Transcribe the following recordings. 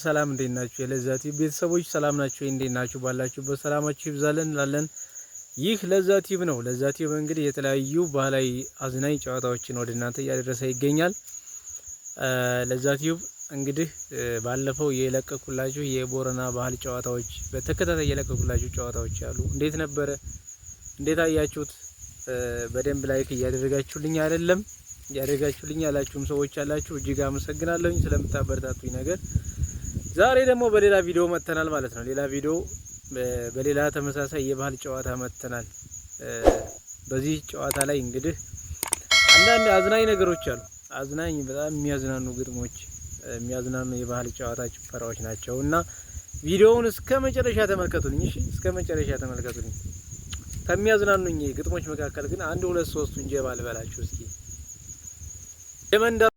ሰላም እንዴት ናችሁ? የለዛቲ ቤተሰቦች ሰላም ናችሁ? እንዴት ናችሁ? ባላችሁበት ሰላማችሁ ይብዛልን እንላለን። ይህ ለዛቲቭ ነው። ለዛቲቭ እንግዲህ የተለያዩ ባህላዊ አዝናኝ ጨዋታዎችን ወደ እናንተ እያደረሰ ይገኛል። ለዛቲቭ እንግዲህ ባለፈው የለቀቁላችሁ የቦረና ባህል ጨዋታዎች በተከታታይ የለቀቁላችሁ ጨዋታዎች አሉ። እንዴት ነበረ? እንዴት አያችሁት? በደንብ ላይክ እያደረጋችሁልኝ አይደለም? ያደረጋችሁልኝ ያላችሁም ሰዎች አላችሁ። እጅግ አመሰግናለሁኝ ስለምታበረታቱኝ ነገር። ዛሬ ደግሞ በሌላ ቪዲዮ መተናል ማለት ነው። ሌላ ቪዲዮ በሌላ ተመሳሳይ የባህል ጨዋታ መተናል። በዚህ ጨዋታ ላይ እንግዲህ አንዳንድ አዝናኝ ነገሮች አሉ። አዝናኝ በጣም የሚያዝናኑ ግጥሞች፣ የሚያዝናኑ የባህል ጨዋታ ጭፈራዎች ናቸውና ቪዲዮውን እስከ መጨረሻ ተመልከቱልኝ። እሺ፣ እስከ መጨረሻ ተመልከቱልኝ። ከሚያዝናኑኝ ግጥሞች መካከል ግን አንድ ሁለት ሶስቱን ጀባ ልበላችሁ እስኪ። የመንደር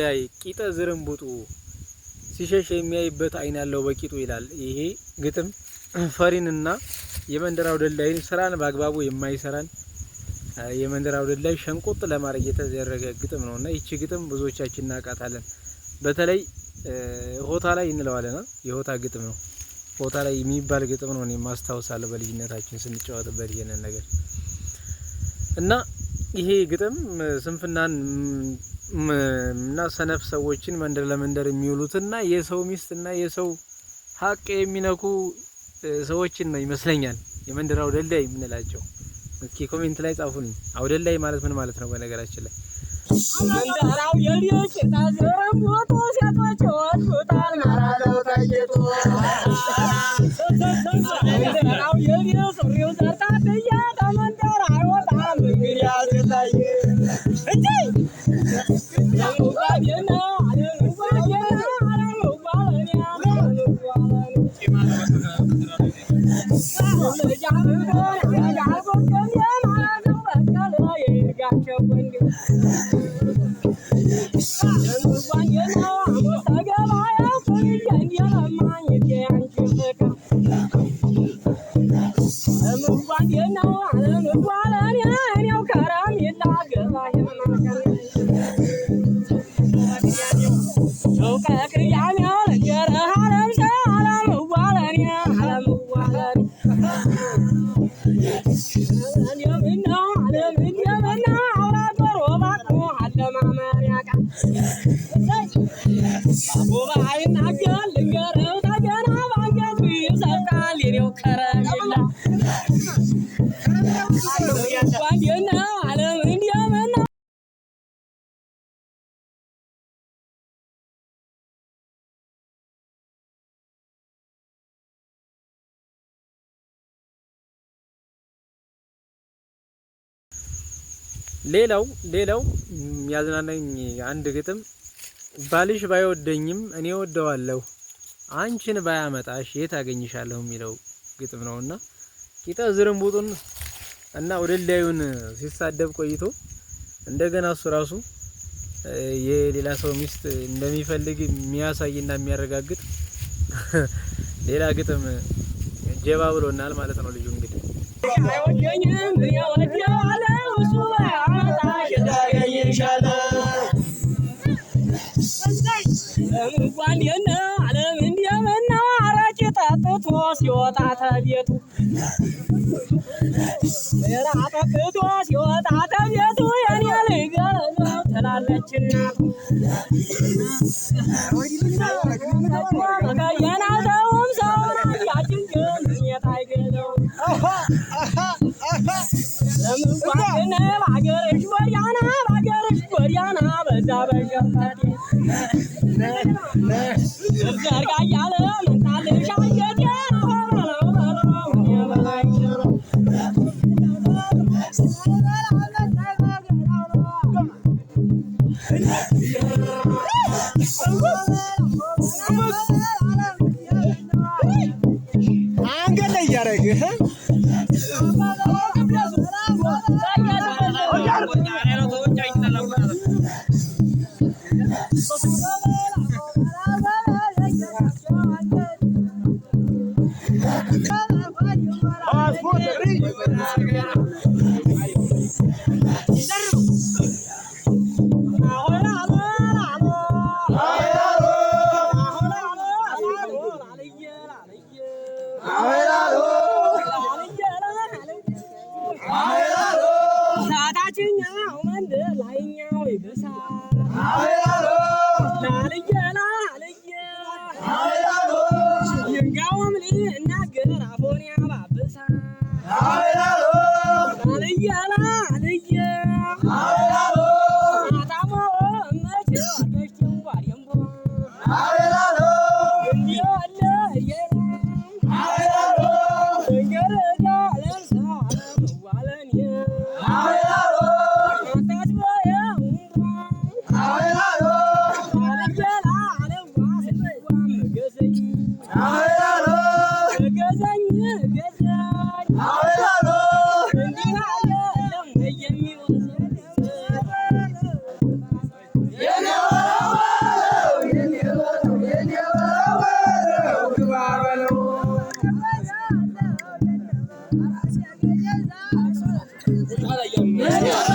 ላይ ቂጠ ዝርምቡጡ ሲሸሽ የሚያይበት አይን ያለው በቂጡ ይላል። ይሄ ግጥም ፈሪንና የመንደራው ደላይን ስራን በአግባቡ የማይሰራን የመንደራው ደላይ ሸንቆጥ ለማድረግ የተደረገ ግጥም ነውና ይቺ ግጥም ብዙዎቻችን እናውቃታለን። በተለይ ሆታ ላይ እንለዋለና የሆታ ግጥም ነው። ሆታ ላይ የሚባል ግጥም ነው። እኔ ማስታወሳለሁ በልጅነታችን ስንጫወትበት ይሄንን ነገር እና ይሄ ግጥም ስንፍናን እና ሰነፍ ሰዎችን መንደር ለመንደር የሚውሉትና የሰው ሚስትና የሰው ሀቅ የሚነኩ ሰዎችን ነው ይመስለኛል የመንደር አውደላይ የምንላቸው። እስኪ ኮሜንት ላይ ጻፉልኝ። አውደላይ ማለት ምን ማለት ነው? በነገራችን ላይ መንደራው የልጆች ታዘረም ፎቶ ሲያጣቸው ወጣል ማራለው ታየቶ መንደራው የልጆች ሪው ዘርታተያ ተመንደር አይወጣም እንግዲህ ያዘላይ እንጂ ሌላው ያዝናናኝ አንድ ግጥም ባልሽ ባይወደኝም እኔ ወደዋለሁ አንቺን ባያመጣሽ የት አገኝሻለሁ የሚለው ግጥም ነውና ቂጣ ዝርምቡጡን እና ወደላዩን ሲሳደብ ቆይቶ እንደገና እሱ ራሱ የሌላ ሰው ሚስት እንደሚፈልግ የሚያሳይና የሚያረጋግጥ ሌላ ግጥም ጀባ ብሎናል ማለት ነው። ልጁ እንግዲህ አይወደኝም እኔ ወደዋለሁ እሱ ባያመጣሽ የት አገኝሻለሁ እንኳን የነ ዓለም እንደመና አረቄ ጠጥቶ ሲወጣ ተቤቱ ጠጥቶ ሲወጣ ተቤቱ የኔ ልጅ ትላለች እናቱ የናተውም ሰውን ያችን ግን የት አይገለው ለምንኳን በአገርሽ ጎዳና በዛ በሸፈቴ ዘርጋ እያለ ምንጣልሽ አንጀቴ አንገት ላይ እያደረግህ Yeah.